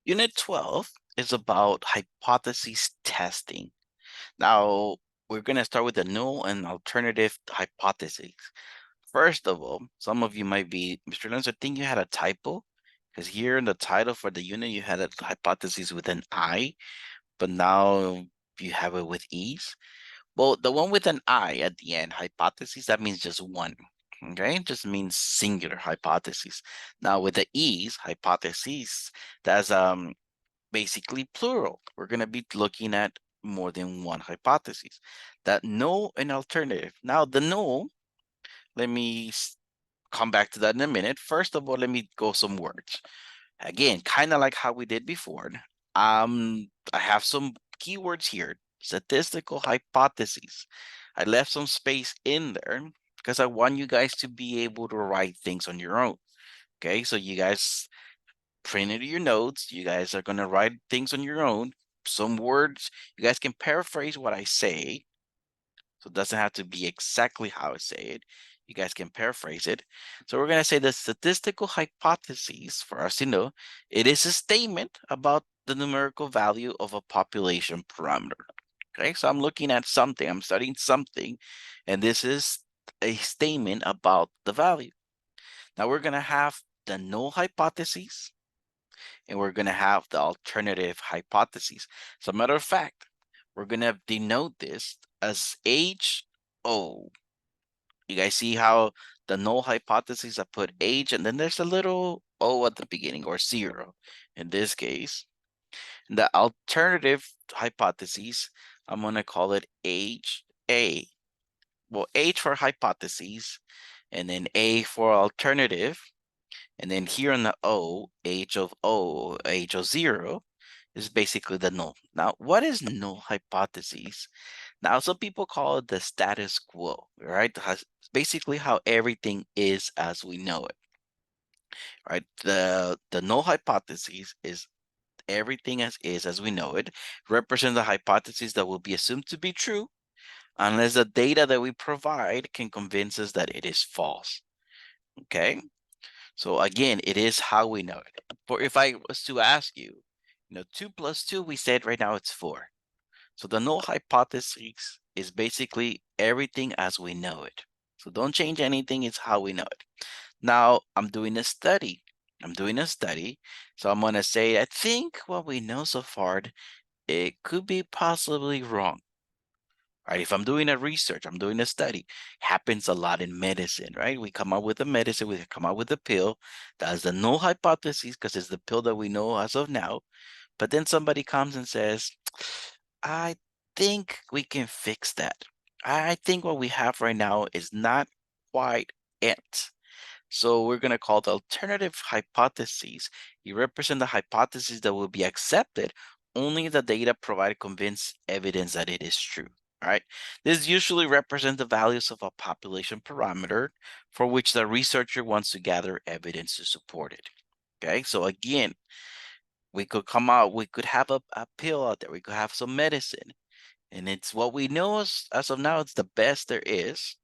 Unit 12 is about hypothesis testing. Now, we're going to start with the null and alternative hypotheses. First of all, some of you might be, Mr. Leonzo, I think you had a typo because here in the title for the unit, you had a hypothesis with an I, but now you have it with E's. Well, the one with an I at the end, hypothesis, that means just one. Okay, it just means singular hypothesis. Now with the E's, hypotheses, that's basically plural. We're going to be looking at more than one hypothesis. That null and alternative. Now the null, let me come back to that in a minute. First of all, let me go some words. Again, kind of like how we did before. I have some keywords here. Statistical hypotheses. I left some space in there because I want you guys to be able to write things on your own. Okay, so you guys printed your notes. You guys are going to write things on your own. Some words, you guys can paraphrase what I say. So it doesn't have to be exactly how I say it. You guys can paraphrase it. So we're going to say the statistical hypotheses, for us to know, it is a statement about the numerical value of a population parameter. Okay, so I'm looking at something, I'm studying something, and this is a statement about the value. Now we're going to have the null hypotheses, and we're going to have the alternative hypotheses. As a matter of fact, we're going to denote this as HO. You guys see how the null hypothesis, I put H, and then there's a little O at the beginning, or 0 in this case. The alternative hypotheses, I'm going to call it HA. Well, H for hypotheses, and then A for alternative. And then here on the O, H of 0, is basically the null. Now, what is null hypotheses? Now, some people call it the status quo, right? Basically how everything is as we know it, right? The null hypothesis is everything as is as we know it, represent the hypothesis that will be assumed to be true unless the data that we provide can convince us that it is false, okay? So again, it is how we know it. For if I was to ask you, 2 plus 2, we said right now it's 4. So the null hypothesis is basically everything as we know it. So don't change anything, it's how we know it. Now I'm doing a study. So I'm gonna say, I think what we know so far, it could be possibly wrong. Right? If I'm doing a research, I'm doing a study, happens a lot in medicine, right? We come up with a medicine, we come up with a pill. That's the null hypothesis because it's the pill that we know as of now. But then somebody comes and says, I think we can fix that. I think what we have right now is not quite it. So we're going to call the alternative hypotheses. You represent the hypothesis that will be accepted only if the data provide convinced evidence that it is true. All right. This usually represents the values of a population parameter for which the researcher wants to gather evidence to support it. Okay. So again, we could have a pill out there. We could have some medicine. And it's what we know as of now, it's the best there is.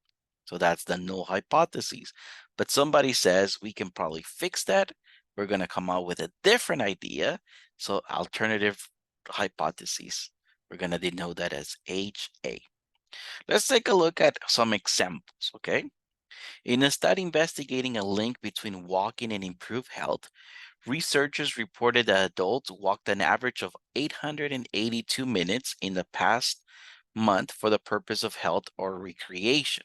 So that's the null hypothesis. But somebody says we can probably fix that. We're going to come out with a different idea. So alternative hypotheses. We're going to denote that as HA. Let's take a look at some examples, okay? In a study investigating a link between walking and improved health, researchers reported that adults walked an average of 882 minutes in the past month for the purpose of health or recreation.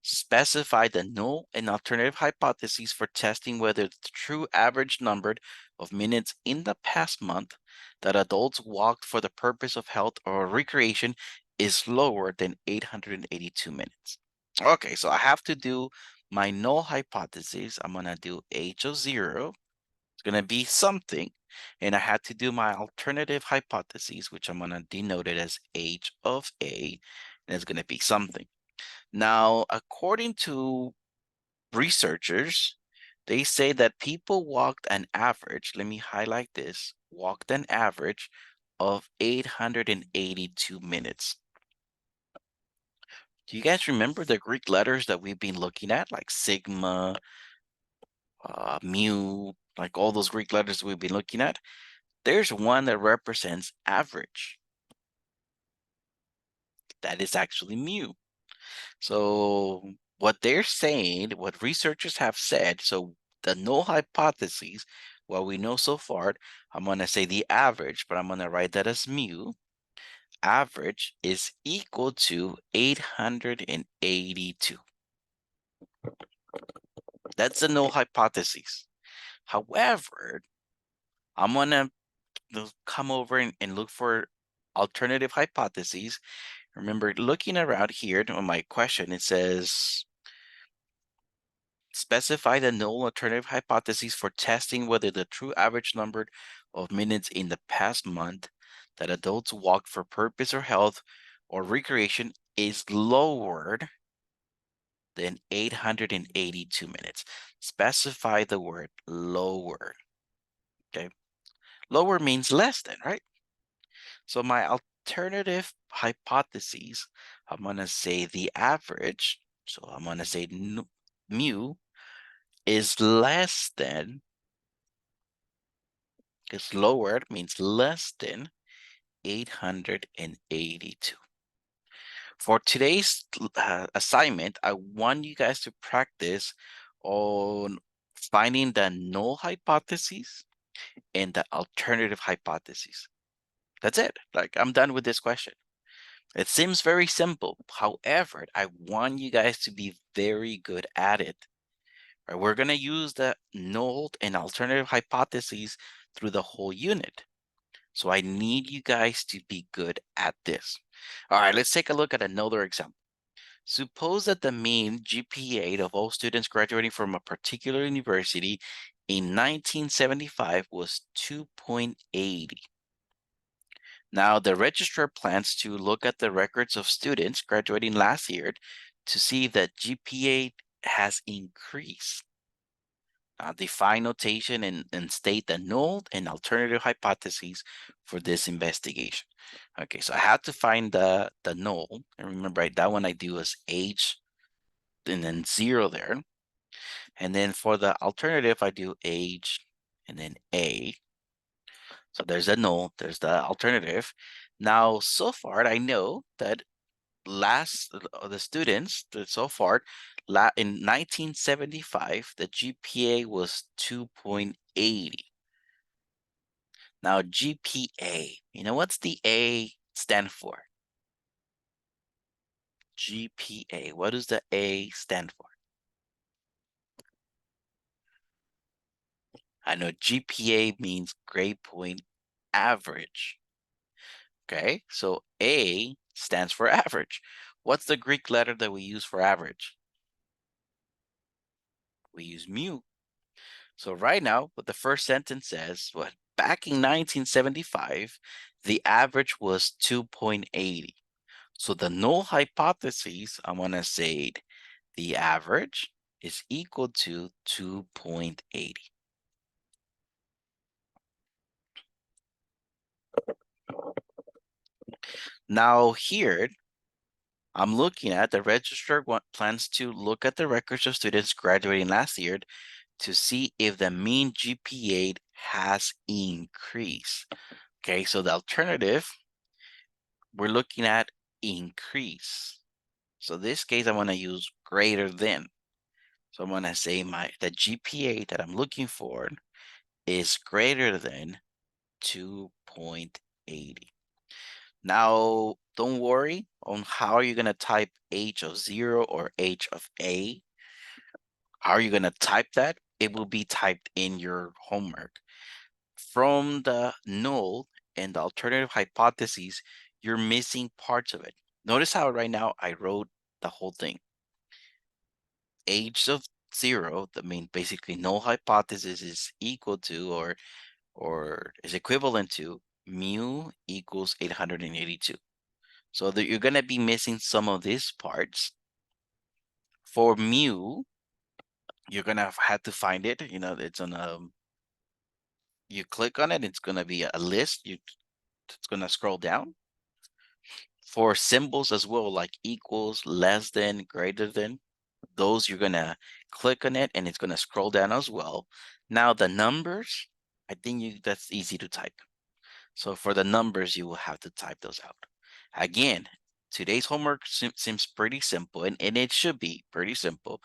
Specify the null and alternative hypotheses for testing whether the true average number of minutes in the past month that adults walked for the purpose of health or recreation is lower than 882 minutes. Okay, so I have to do my null hypothesis. I'm going to do H of 0. It's going to be something. And I had to do my alternative hypotheses, which I'm going to denote it as H of A. And it's going to be something. Now, according to researchers, they say that people walked an average, let me highlight this, walked an average of 882 minutes. Do you guys remember the Greek letters that we've been looking at, like sigma, mu, like all those Greek letters we've been looking at, there's one that represents average. That is actually mu. So what they're saying, what researchers have said, so the null hypotheses, what we know so far, I'm going to say the average, but I'm going to write that as mu. Average is equal to 882. That's the null hypothesis. However, I'm going to come over and look for alternative hypotheses. Remember, looking around here on my question, it says specify the null alternative hypotheses for testing whether the true average number of minutes in the past month that adults walked for purpose or health or recreation is lower than 882 minutes. Specify the word lower. Okay. Lower means less than, right? So my alternative hypotheses, I'm going to say the average. So I'm going to say mu is less than, because lower means less than 882. For today's assignment, I want you guys to practice on finding the null hypotheses and the alternative hypotheses. That's it. Like, I'm done with this question. It seems very simple. However, I want you guys to be very good at it. Right? We're going to use the null and alternative hypotheses through the whole unit. So I need you guys to be good at this. All right, let's take a look at another example. Suppose that the mean GPA of all students graduating from a particular university in 1975 was 2.80. Now, the registrar plans to look at the records of students graduating last year to see if that GPA has increased. Define notation and state the null and alternative hypotheses for this investigation. Okay, so I have to find the null. And remember, right, that one I do is H and then 0 there. And then for the alternative, I do H and then A. So there's a null, there's the alternative. Now, so far, I know that the students that so far in 1975, the GPA was 2.80. Now, GPA, you know, what's the A stand for? GPA, what does the A stand for? I know GPA means grade point average. Okay, so A stands for average. What's the Greek letter that we use for average? We use mu. So right now, what the first sentence says, what back in 1975, the average was 2.80. So the null hypothesis, I'm going to say the average is equal to 2.80. Now here, I'm looking at the registrar plans to look at the records of students graduating last year to see if the mean GPA has increased. Okay, so the alternative, we're looking at increase. So this case, I want to use greater than. So I'm going to say the GPA that I'm looking for is greater than 2.80. Now, don't worry on how you're going to type H of 0 or H of A. How are you going to type that? It will be typed in your homework. From the null and the alternative hypotheses, you're missing parts of it. Notice how right now I wrote the whole thing. H of 0, that means basically null hypothesis is equal to or is equivalent to mu equals 882. So that you're going to be missing some of these parts. For mu, you're going to have to find it. You know, it's on you click on it, it's going to be a list. It's going to scroll down. For symbols as well, like equals, less than, greater than, those you're going to click on it and it's going to scroll down as well. Now the numbers, I think that's easy to type. So for the numbers, you will have to type those out. Again, today's homework seems pretty simple, and it should be pretty simple.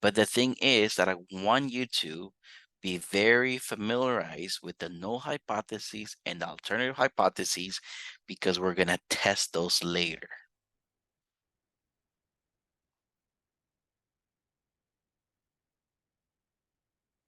But the thing is that I want you to be very familiarized with the null hypotheses and the alternative hypotheses because we're going to test those later.